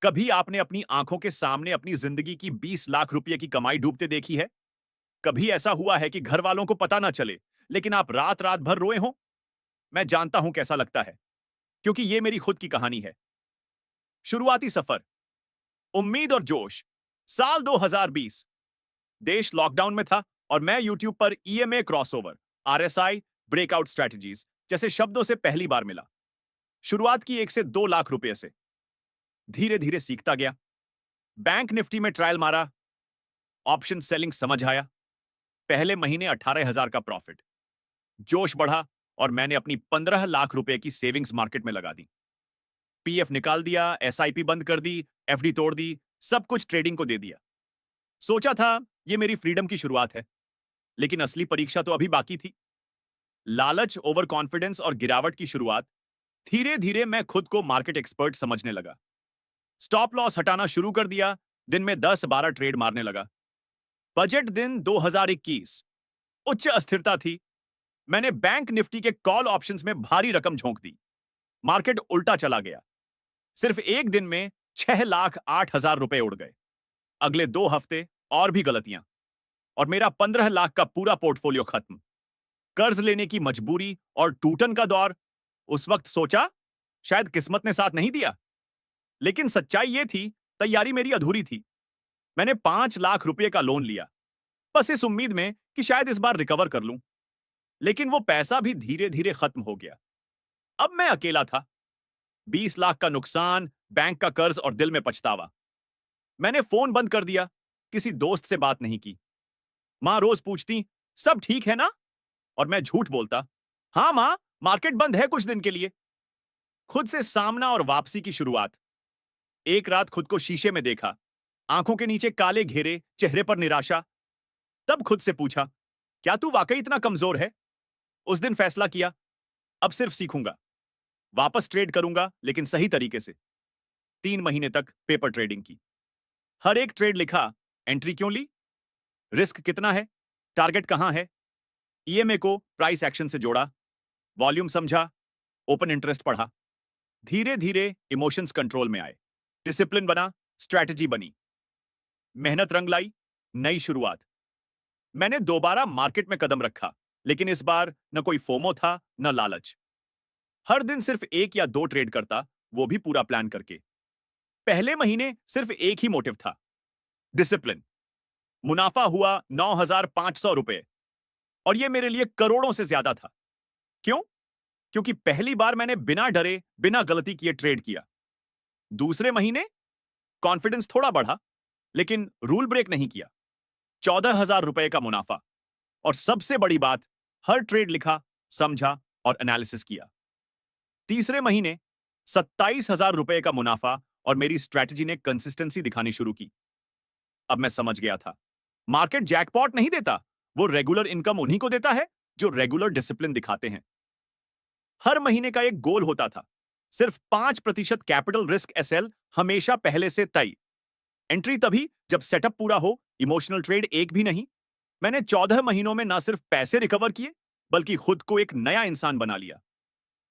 कभी आपने अपनी आंखों के सामने अपनी जिंदगी की 20 लाख रुपए की कमाई डूबते देखी है? कभी ऐसा हुआ है कि घर वालों को पता ना चले, लेकिन आप रात रात भर रोए हो? मैं जानता हूं कैसा लगता है, क्योंकि ये मेरी खुद की कहानी है। शुरुआती सफर, उम्मीद और जोश। साल 2020, देश लॉकडाउन में था और मैं यूट्यूब पर EMA crossover, RSI, breakout strategies जैसे शब्दों से पहली बार मिला। शुरुआत की 1 से 2 लाख रुपए से। धीरे धीरे सीखता गया। बैंक निफ्टी में ट्रायल मारा, ऑप्शन सेलिंग समझ आया। पहले महीने 18,000 का प्रॉफिट। जोश बढ़ा और मैंने अपनी 15 लाख रुपए की सेविंग्स मार्केट में लगा दी। पीएफ निकाल दिया, एसआईपी बंद कर दी, एफडी तोड़ दी, सब कुछ ट्रेडिंग को दे दिया। सोचा था ये मेरी फ्रीडम की शुरुआत है, लेकिन असली परीक्षा तो अभी बाकी थी। लालच, ओवर कॉन्फिडेंस और गिरावट की शुरुआत। धीरे धीरे मैं खुद को मार्केट एक्सपर्ट समझने लगा। स्टॉप लॉस हटाना शुरू कर दिया, दिन में 10-12 ट्रेड मारने लगा। बजट दिन 2021, उच्च अस्थिरता थी। मैंने बैंक निफ्टी के कॉल ऑप्शंस में भारी रकम झोंक दी। मार्केट उल्टा चला गया। सिर्फ एक दिन में 6,08,000 रुपए उड़ गए। अगले 2 हफ्ते और भी गलतियां, और मेरा 15 लाख का पूरा पोर्टफोलियो खत्म। कर्ज लेने की मजबूरी और टूटन का दौर। उस वक्त सोचा शायद किस्मत ने साथ नहीं दिया, लेकिन सच्चाई यह थी तैयारी मेरी अधूरी थी। मैंने 5 लाख रुपए का लोन लिया, बस इस उम्मीद में कि शायद इस बार रिकवर कर लूं। लेकिन वो पैसा भी धीरे धीरे खत्म हो गया। अब मैं अकेला था। 20 लाख का नुकसान, बैंक का कर्ज और दिल में पछतावा। मैंने फोन बंद कर दिया, किसी दोस्त से बात नहीं की। मां रोज पूछती, सब ठीक है ना? और मैं झूठ बोलता, हाँ मां, मार्केट बंद है कुछ दिन के लिए। खुद से सामना और वापसी की शुरुआत। एक रात खुद को शीशे में देखा, आंखों के नीचे काले घेरे, चेहरे पर निराशा। तब खुद से पूछा, क्या तू वाकई इतना कमजोर है? उस दिन फैसला किया, अब सिर्फ सीखूंगा। वापस ट्रेड करूंगा, लेकिन सही तरीके से। 3 महीने तक पेपर ट्रेडिंग की। हर एक ट्रेड लिखा, एंट्री क्यों ली, रिस्क कितना है, टारगेट कहां है। ईएमए को प्राइस एक्शन से जोड़ा, वॉल्यूम समझा, ओपन इंटरेस्ट पढ़ा। धीरे धीरे इमोशंस कंट्रोल में आए, डिसिप्लिन बना, स्ट्रैटेजी बनी। मेहनत रंग लाई, नई शुरुआत। मैंने दोबारा मार्केट में कदम रखा, लेकिन इस बार न कोई फोमो था, न लालच। हर दिन सिर्फ 1 या 2 ट्रेड करता, वो भी पूरा प्लान करके। पहले महीने सिर्फ एक ही मोटिव था, डिसिप्लिन। मुनाफा हुआ 9,500 रुपए, और ये मेरे लिए करोड़ों से ज्यादा था। क्यों? क्योंकि पहली बार मैंने बिना डरे, बिना गलती किए ट्रेड किया। दूसरे महीने कॉन्फिडेंस थोड़ा बढ़ा, लेकिन रूल ब्रेक नहीं किया। 14,000 रुपए का मुनाफा, और सबसे बड़ी बात, हर ट्रेड लिखा, समझा और एनालिसिस किया। तीसरे महीने 27,000 रुपए का मुनाफा, और मेरी स्ट्रैटेजी ने कंसिस्टेंसी दिखानी शुरू की। अब मैं समझ गया था, मार्केट जैकपॉट नहीं देता, वो रेगुलर इनकम उन्हीं को देता है जो रेगुलर डिसिप्लिन दिखाते हैं। हर महीने का एक गोल होता था, सिर्फ 5% कैपिटल रिस्क एसएल, हमेशा पहले से तय। एंट्री तभी जब सेटअप पूरा हो, इमोशनल ट्रेड एक भी नहीं। मैंने 14 महीनों में ना सिर्फ पैसे रिकवर किए, बल्कि खुद को एक नया इंसान बना लिया।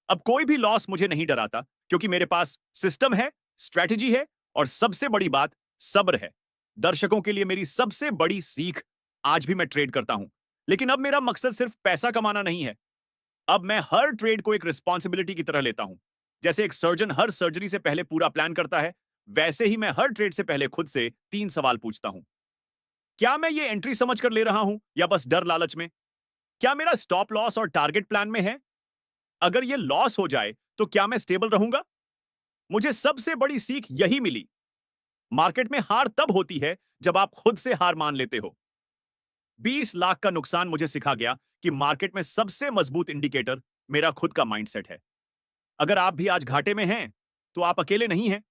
अब कोई भी लॉस मुझे नहीं डराता, क्योंकि मेरे पास सिस्टम है, स्ट्रैटेजी है, और सबसे बड़ी बात, सब्र है। दर्शकों के लिए मेरी सबसे बड़ी सीख, आज भी मैं ट्रेड करता हूं, लेकिन अब मेरा मकसद सिर्फ पैसा कमाना नहीं है। अब मैं हर ट्रेड को एक रिस्पॉन्सिबिलिटी की तरह लेता हूं। जैसे एक सर्जन हर सर्जरी से पहले पूरा प्लान करता है, वैसे ही मैं हर ट्रेड से पहले खुद से 3 सवाल पूछता हूं। क्या मैं ये एंट्री समझ कर ले रहा हूं, या बस डर लालच में? क्या मेरा स्टॉप लॉस और टारगेट प्लान में है? अगर ये लॉस हो जाए तो क्या मैं स्टेबल रहूंगा? मुझे सबसे बड़ी सीख यही मिली, मार्केट में हार तब होती है जब आप खुद से हार मान लेते हो। 20 लाख का नुकसान मुझे सिखा गया कि मार्केट में सबसे मजबूत इंडिकेटर मेरा खुद का माइंडसेट है। अगर आप भी आज घाटे में हैं, तो आप अकेले नहीं हैं।